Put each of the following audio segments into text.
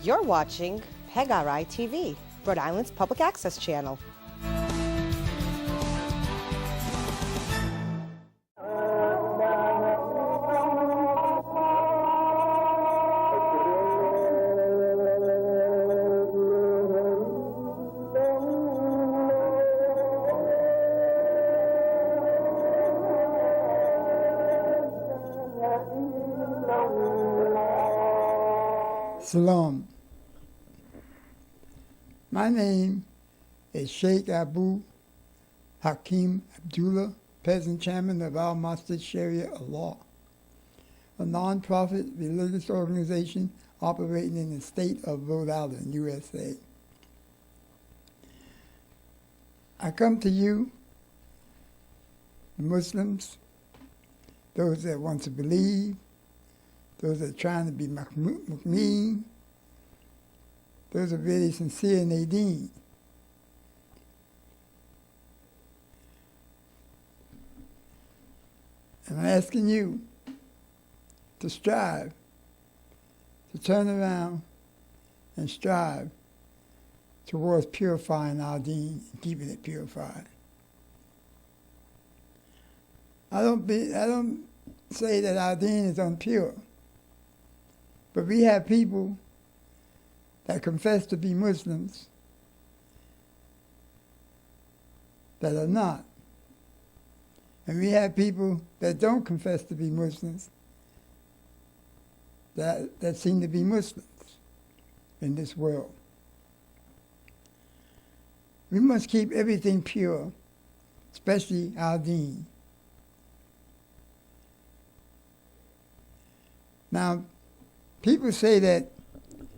You're watching PEGRI TV, Rhode Island's public access channel. Salam. My name is Sheikh Abu Hakim Abdullah, President Chairman of Al Masjid Sharia of Law, a non-profit religious organization operating in the state of Rhode Island, USA. I come to you, the Muslims, those that want to believe, those that are trying to be mu'min, those are really sincere in their deen. And I'm asking you to strive, to turn around and strive towards purifying our deen and keeping it purified. I don't say that our deen is impure. But we have people that confess to be Muslims that are not. And we have people that don't confess to be Muslims that seem to be Muslims in this world. We must keep everything pure, especially our deen. Now, people say that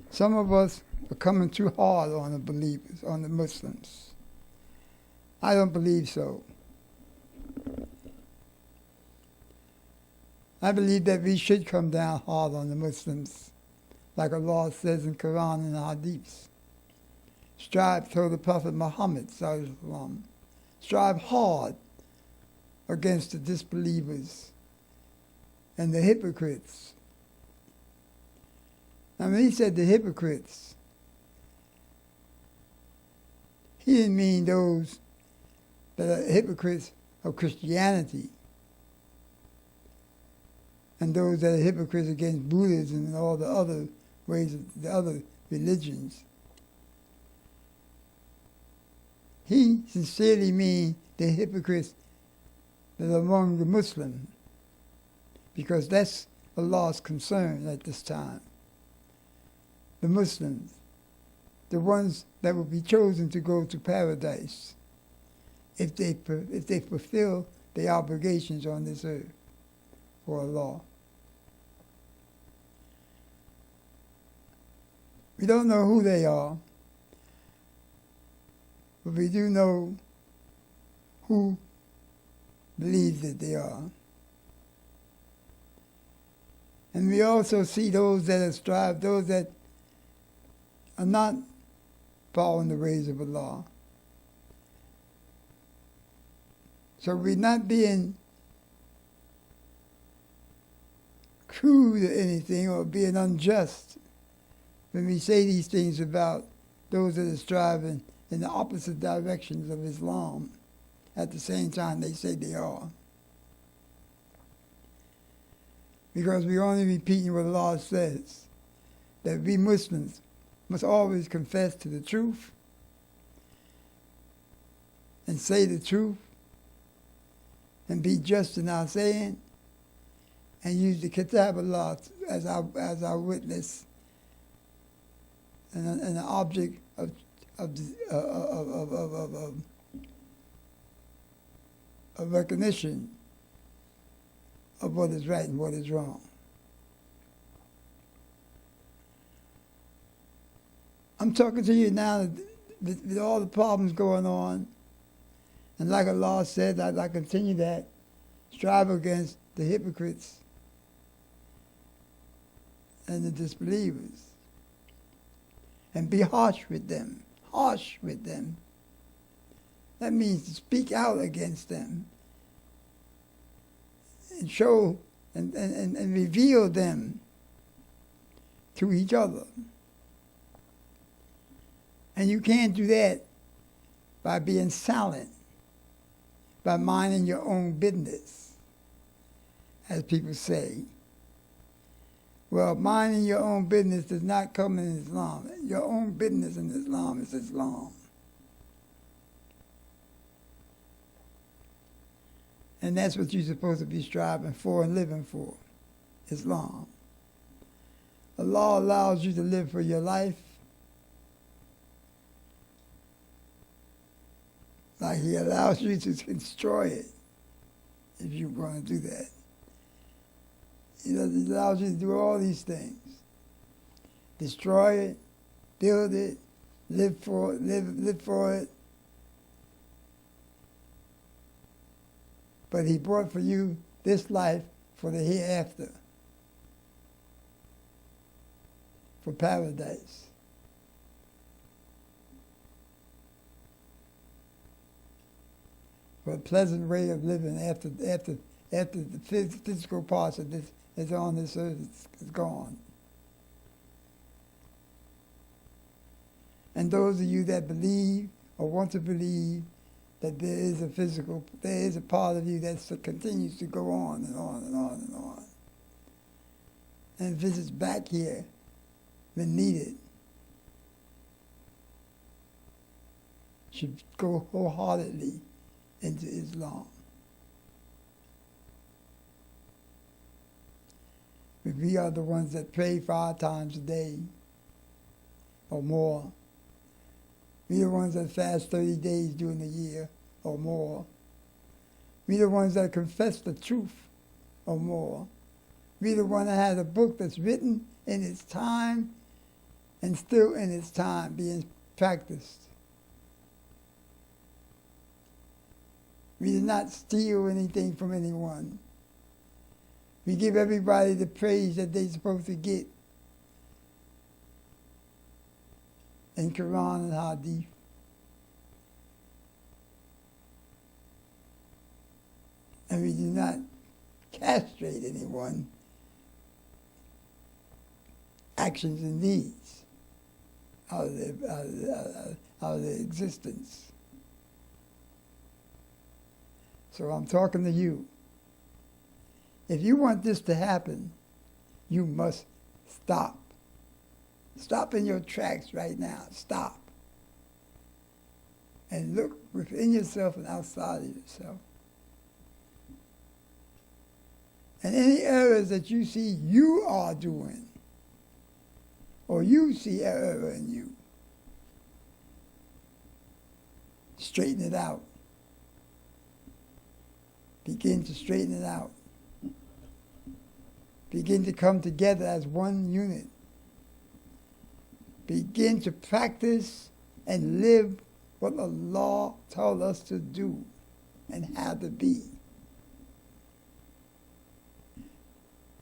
some of us are coming too hard on the believers, on the Muslims. I don't believe so. I believe that we should come down hard on the Muslims, like Allah says in Quran and Hadiths. Strive toward the Prophet Muhammad, strive hard against the disbelievers and the hypocrites. Now, when he said the hypocrites, he didn't mean those that are hypocrites of Christianity and those that are hypocrites against Buddhism and all the other ways of the other religions. He sincerely means the hypocrites that are among the Muslims, because that's Allah's concern at this time. The Muslims, the ones that will be chosen to go to paradise if they fulfill their obligations on this earth for Allah. We don't know who they are, but we do know who believes that they are. And we also see those that strive, those that are not following the ways of Allah. So we're not being crude or anything or being unjust when we say these things about those that are striving in the opposite directions of Islam at the same time they say they are. Because we're only repeating what Allah says, that we Muslims must always confess to the truth and say the truth and be just in our saying and use the Kitab Allah as our witness and an object of recognition of what is right and what is wrong. I'm talking to you now with all the problems going on. And like Allah said, I continue that. Strive against the hypocrites and the disbelievers. And be harsh with them. Harsh with them. That means to speak out against them. And show and reveal them to each other. And you can't do that by being silent, by minding your own business, as people say. Well, minding your own business does not come in Islam. Your own business in Islam is Islam. And that's what you're supposed to be striving for and living for, Islam. Allah allows you to live for your life like He allows you to destroy it if you're going to do that. He allows you to do all these things. Destroy it, build it, live for it. But He brought for you this life for the hereafter, for paradise. For a pleasant way of living after the physical parts of this is on this earth is gone. And those of you that believe or want to believe that there is a part of you that continues to go on and on and on and on, and visits back here when needed, should go wholeheartedly into Islam. If we are the ones that pray 5 times a day or more, we the ones that fast 30 days during the year or more, we the ones that confess the truth or more, we the one that has a book that's written in its time and still in its time being practiced. We did not steal anything from anyone. We give everybody the praise that they're supposed to get in Quran and Hadith. And we do not castrate anyone actions and deeds out of their existence. So I'm talking to you. If you want this to happen, you must stop. Stop in your tracks right now. Stop. And look within yourself and outside of yourself. And any errors that you see you are doing, or you see error in you, straighten it out. Begin to straighten it out. Begin to come together as one unit. Begin to practice and live what Allah told us to do and how to be.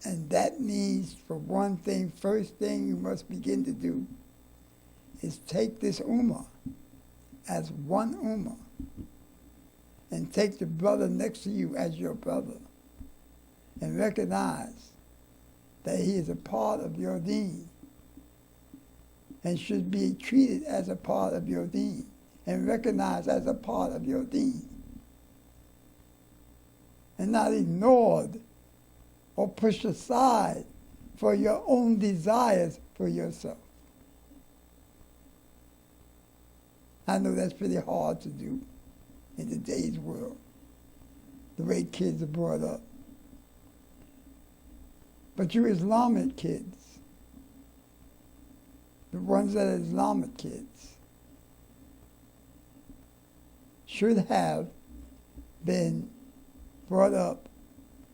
And that means, for one thing, first thing you must begin to do is take this ummah as one ummah and take the brother next to you as your brother and recognize that he is a part of your deen and should be treated as a part of your deen and recognized as a part of your deen and not ignored or pushed aside for your own desires for yourself. I know that's pretty hard to do in today's world, the way kids are brought up. But you Islamic kids, the ones that are Islamic kids, should have been brought up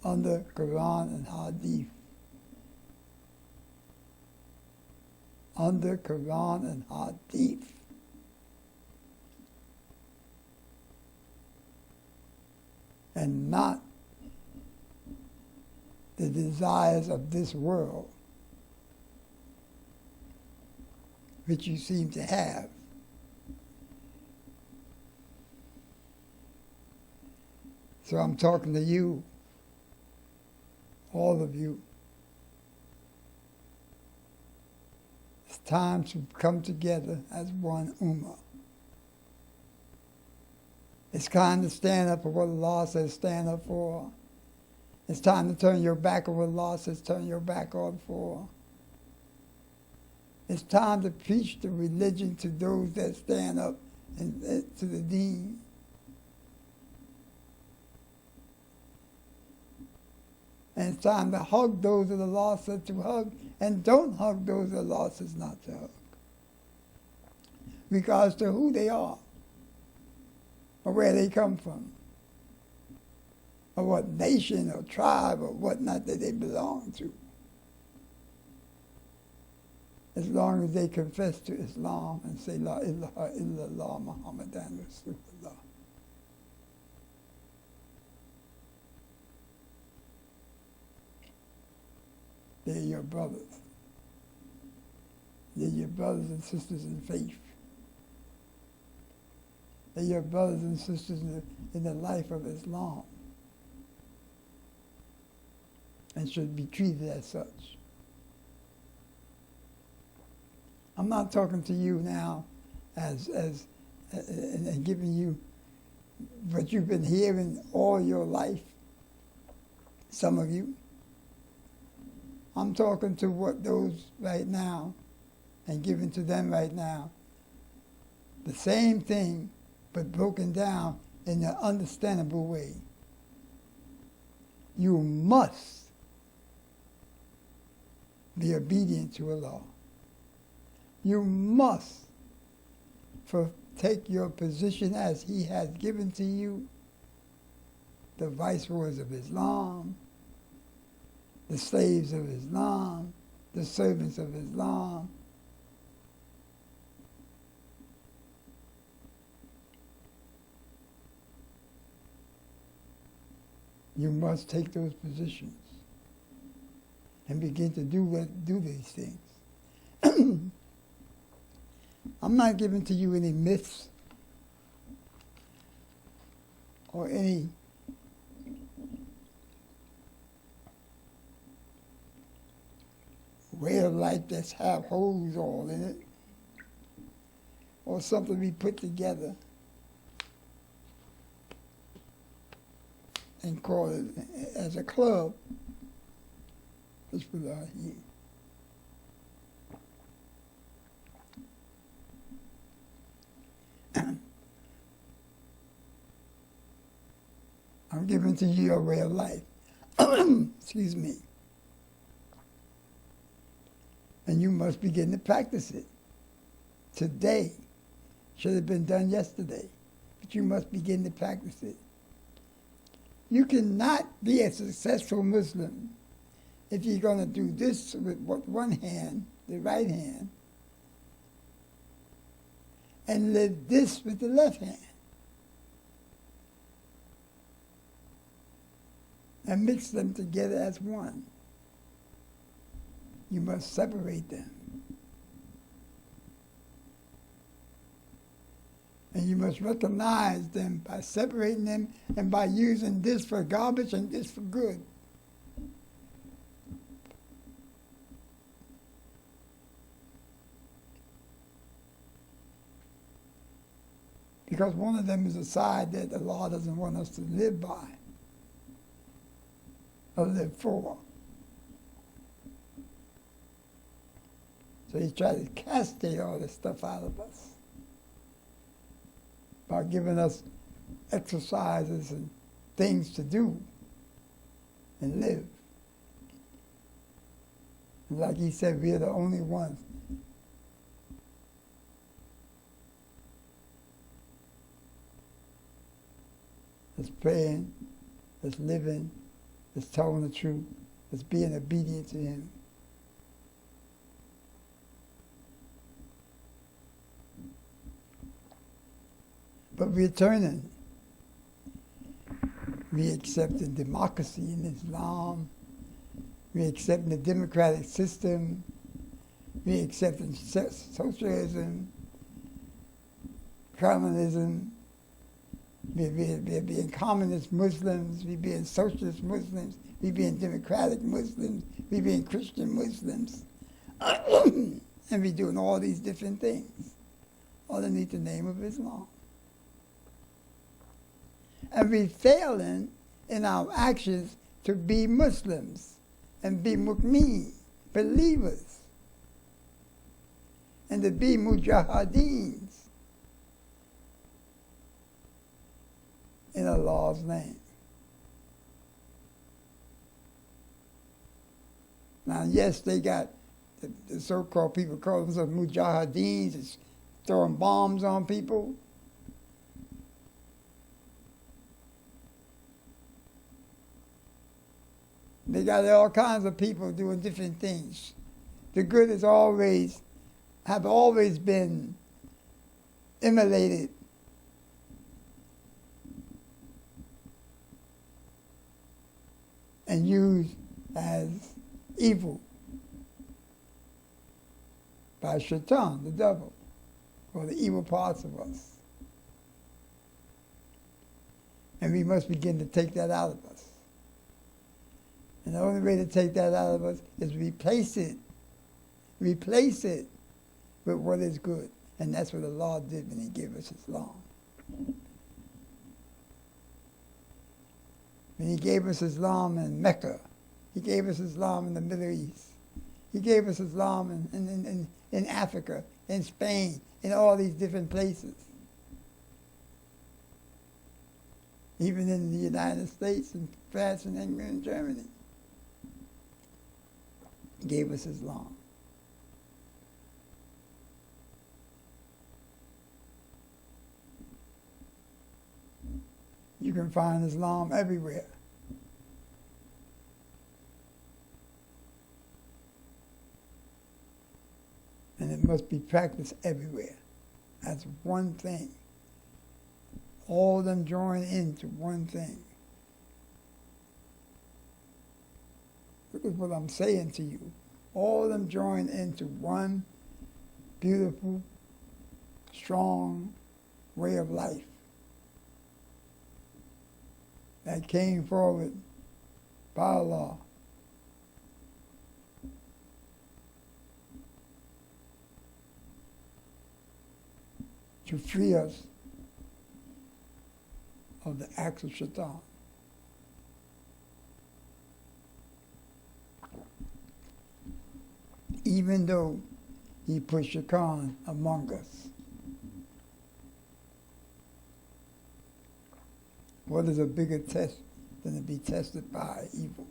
under Quran and Hadith. Under Quran and Hadith. And not the desires of this world, which you seem to have. So I'm talking to you, all of you. It's time to come together as one Ummah. It's time to stand up for what Allah says stand up for. It's time to turn your back on what Allah says turn your back on for. It's time to preach the religion to those that stand up and to the deen. And it's time to hug those that Allah says to hug, and don't hug those that Allah says not to hug. Regardless to who they are, or where they come from, or what nation or tribe or whatnot that they belong to. As long as they confess to Islam and say, La ilaha illallah Muhammadan Rasulullah. They're your brothers. They're your brothers and sisters in faith. They're your brothers and sisters in the life of Islam, and should be treated as such. I'm not talking to you now and giving you what you've been hearing all your life, some of you. I'm talking to what those right now and giving to them right now. The same thing, but broken down in an understandable way. You must be obedient to Allah. You must take your position as He has given to you, the viceroys of Islam, the slaves of Islam, the servants of Islam. You must take those positions and begin to do these things. I'm not giving to you any myths or any way of life that's have holes all in it, or something we put together and call it as a club. Let's put it out here. I'm giving to you a way of life. Excuse me. And you must begin to practice it. Today. Should have been done yesterday. But you must begin to practice it. You cannot be a successful Muslim if you're going to do this with one hand, the right hand, and live this with the left hand. And mix them together as one. You must separate them. And you must recognize them by separating them and by using this for garbage and this for good. Because one of them is a side that the law doesn't want us to live by or live for. So he tried to castigate all this stuff out of us by giving us exercises and things to do and live. And like he said, we are the only ones that's praying, that's living, that's telling the truth, that's being obedient to Him. But we're turning. We accepting democracy in Islam. We accepting the democratic system. We accepting socialism, communism. We're being communist Muslims. We're being socialist Muslims. We're being democratic Muslims. We're being Christian Muslims. and be doing all these different things underneath the name of Islam. And we failing in our actions to be Muslims and be mu'min, believers, and to be mujahideens in Allah's name. Now, yes, they got the so-called people call themselves mujahideens, it's throwing bombs on people. They got all kinds of people doing different things. The good have always been emulated and used as evil by Shaitan, the devil, or the evil parts of us. And we must begin to take that out of us. And the only way to take that out of us is replace it with what is good. And that's what Allah did when He gave us Islam. When He gave us Islam in Mecca, He gave us Islam in the Middle East, He gave us Islam in Africa, in Spain, in all these different places. Even in the United States and France and England and Germany. He gave us Islam. You can find Islam everywhere. And it must be practiced everywhere. That's one thing. All of them join into one thing. Look at what I'm saying to you. All of them join into one beautiful, strong way of life that came forward by Allah. To free us of the acts of Shaitan. Even though he put Shaitan among us. What is a bigger test than to be tested by evil?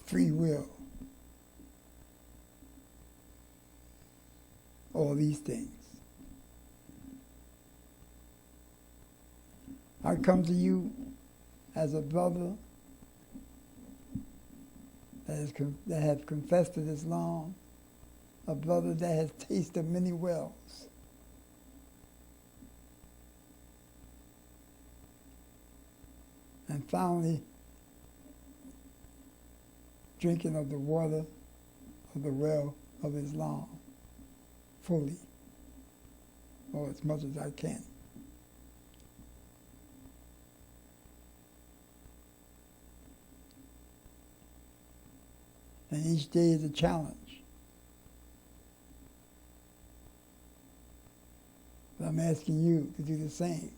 Free will. All these things. I come to you as a brother that has confessed to Islam, a brother that has tasted many wells. And finally, drinking of the water of the well of Islam fully, or as much as I can. And each day is a challenge. But I'm asking you to do the same.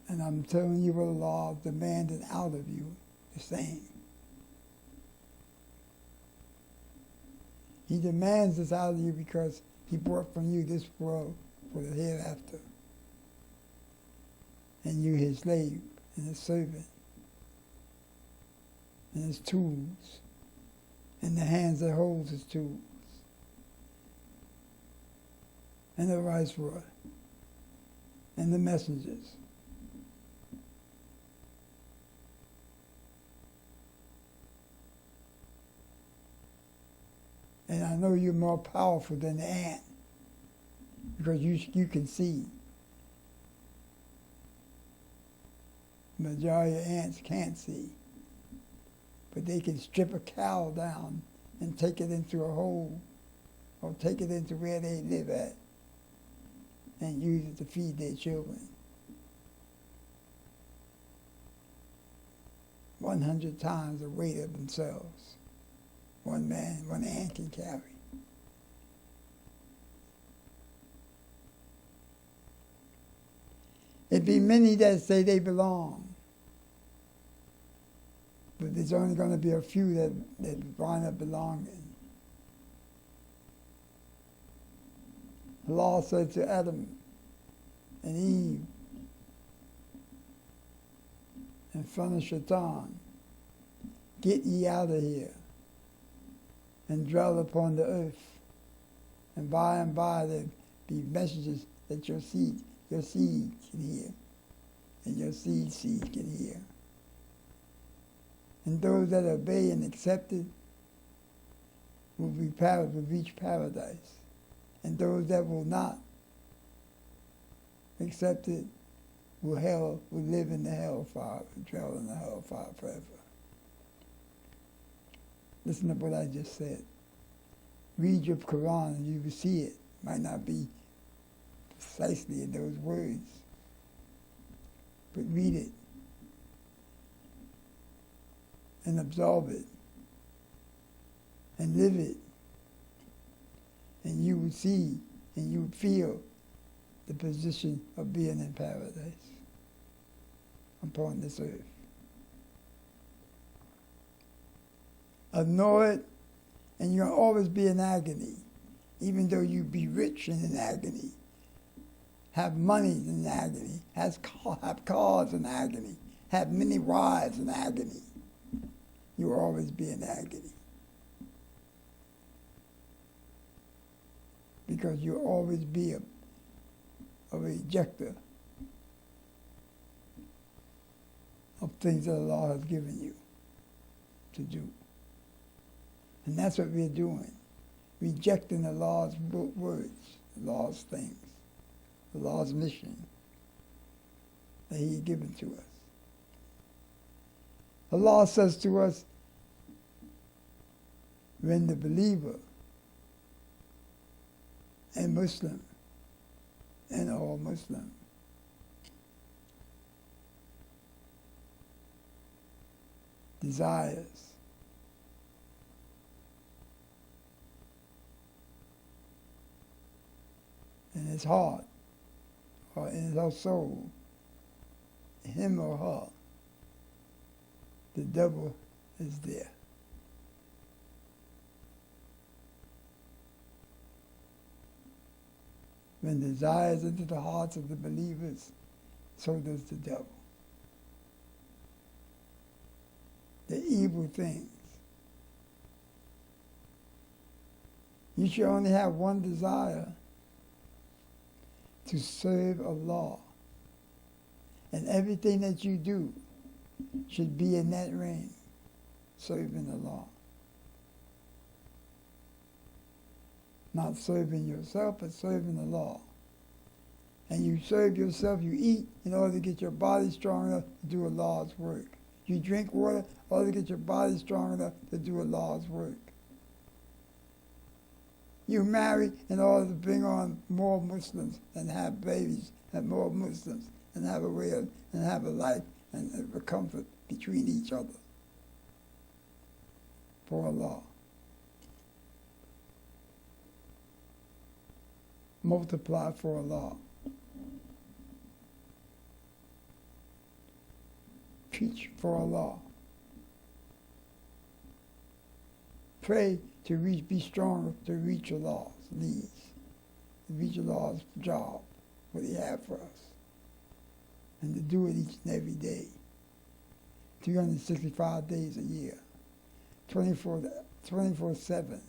And I'm telling you what Allah demanded out of you, the same. He demands this out of you because He brought from you this world for the hereafter. And you His slave and His servant. And His tools. In the hands that holds His tools. And the viceroy. And the messengers. And I know you're more powerful than the ant because you can see. The majority of ants can't see. But they can strip a cow down and take it into a hole or take it into where they live at and use it to feed their children. 100 times the weight of themselves. One ant can carry. It be many that say they belong, but there's only going to be a few that wind up belonging. Allah said to Adam and Eve in front of Shaitan, "Get ye out of here and dwell upon the earth, and by there be messages that your seed can hear, and your seed can hear. And those that obey and accept it will reach paradise. And those that will not accept it will live in the hellfire, dwell in the hellfire forever." Listen to what I just said. Read your Quran and you will see it. Might not be precisely in those words, but read it and absorb it and live it, and you would see and you would feel the position of being in paradise upon this earth. Ignore it, and you'll always be in agony, even though you be rich and in agony, have money in agony, have cars in agony, have many wives in agony. You will always be in agony, because you'll always be a rejecter of things that Allah has given you to do. And that's what we're doing, rejecting Allah's words, Allah's things, Allah's mission that He has given to us. Allah says to us, when the believer and Muslim and all Muslim desires in his heart or in his soul, him or her, the devil is there. When desires into the hearts of the believers, so does the devil. The evil things. You should only have one desire: to serve Allah. And everything that you do should be in that range, serving Allah. Not serving yourself, but serving Allah. And you serve yourself, you eat in order to get your body strong enough to do Allah's work. You drink water in order to get your body strong enough to do Allah's work. You marry in order to bring on more Muslims and have babies and more Muslims and have a way of, and have a life and a comfort between each other for Allah. Multiply for Allah. Preach for Allah. Pray to be strong to reach Allah's needs, to reach Allah's job, what He has for us, and to do it each and every day, 365 days a year, 24/7.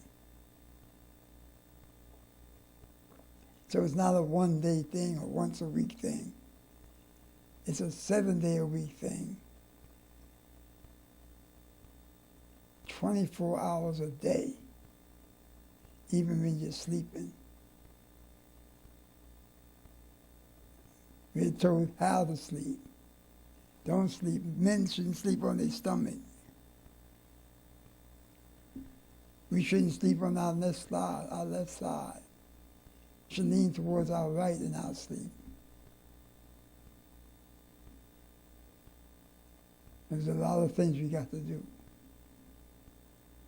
So it's not a one-day thing or once-a-week thing. It's a 7-day-a-week thing. 24 hours a day, even when you're sleeping. We're told how to sleep. Don't sleep. Men shouldn't sleep on their stomach. We shouldn't sleep on our left side. Should lean towards our right in our sleep. There's a lot of things we got to do.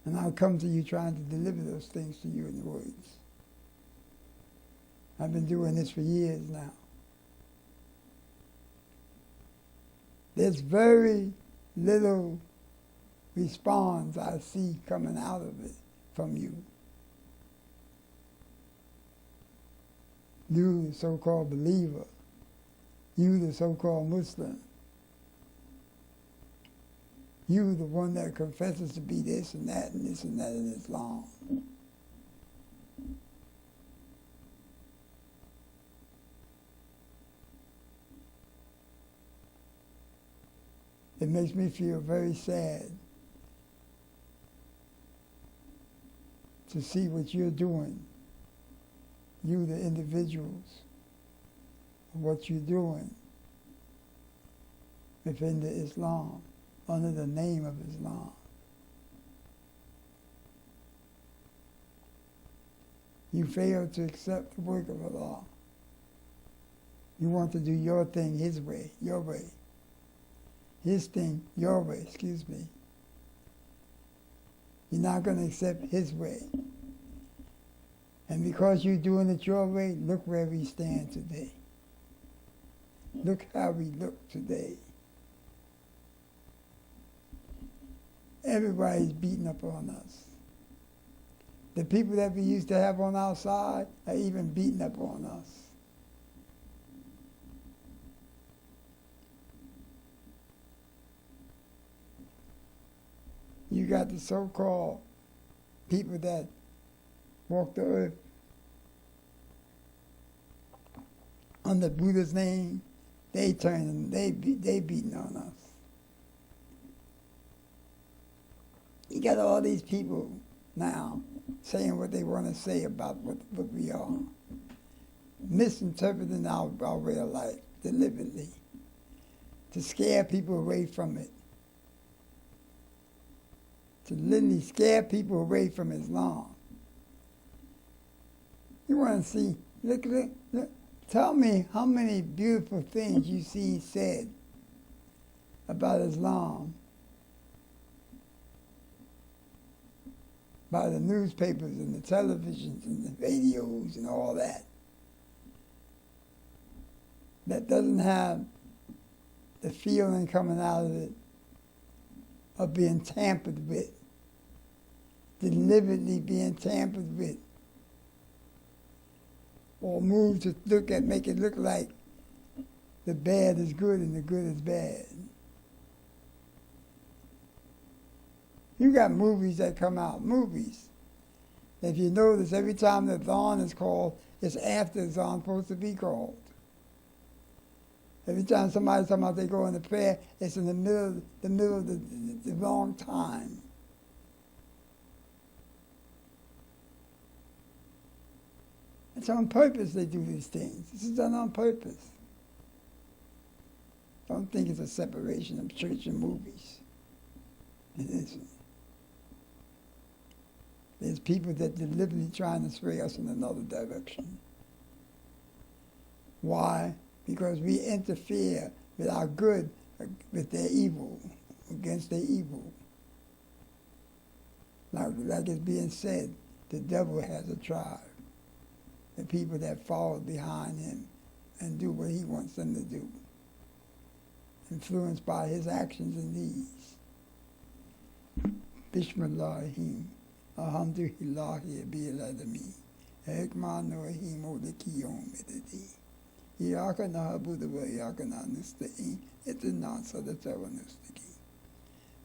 And I'll come to you trying to deliver those things to you in words. I've been doing this for years now. There's very little response I see coming out of it from you. You, the so-called believer. You, the so-called Muslim. You, the one that confesses to be this and that and this and that in Islam. It makes me feel very sad to see what you're doing, you, the individuals, what you're doing within the Islam, under the name of Islam. You fail to accept the work of Allah. You want to do your thing His way, your way. His thing, your way, excuse me. You're not going to accept His way. And because you're doing it your way, look where we stand today. Look how we look today. Everybody's beating up on us. The people that we used to have on our side are even beating up on us. You got the so-called people that walk the earth under Buddha's name. They beating on us. You got all these people now saying what they want to say about what we are, misinterpreting our way of life deliberately to scare people away from it, to literally scare people away from Islam. You want to see, look, tell me how many beautiful things you see said about Islam by the newspapers and the televisions and the radios and all that. That doesn't have the feeling coming out of it of being tampered with, deliberately being tampered with, or moved to make it look like the bad is good and the good is bad. You got movies that come out, movies. If you notice, every time the Adhan is called, it's after the Adhan supposed to be called. Every time somebody's talking about they go into prayer, it's in the middle of the wrong time. It's on purpose they do these things. This is done on purpose. Don't think it's a separation of church and movies. It isn't. There's people that deliberately trying to sway us in another direction. Why? Because we interfere with our good, with their evil, against their evil. Like it's being said, the devil has a tribe. The people that follow behind him and do what he wants them to do, influenced by his actions and deeds. Bismillahirrahmanirrahim. Alhamdulillahi Rabbil Alamin. Rahmanir-Rahim Maliki Yawmiddin. Iyyaka na'budu wa iyyaka nasta'in. Ihdinas siratal mustaqim.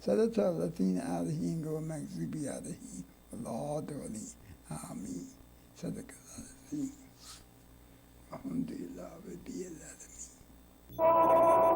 Siratal ladzina an'amta alaihim ghayril maghdubi alaihim waladdallin. Amin. Sadaqallahu al-azim. Alhamdulillah Rabbil Alamin.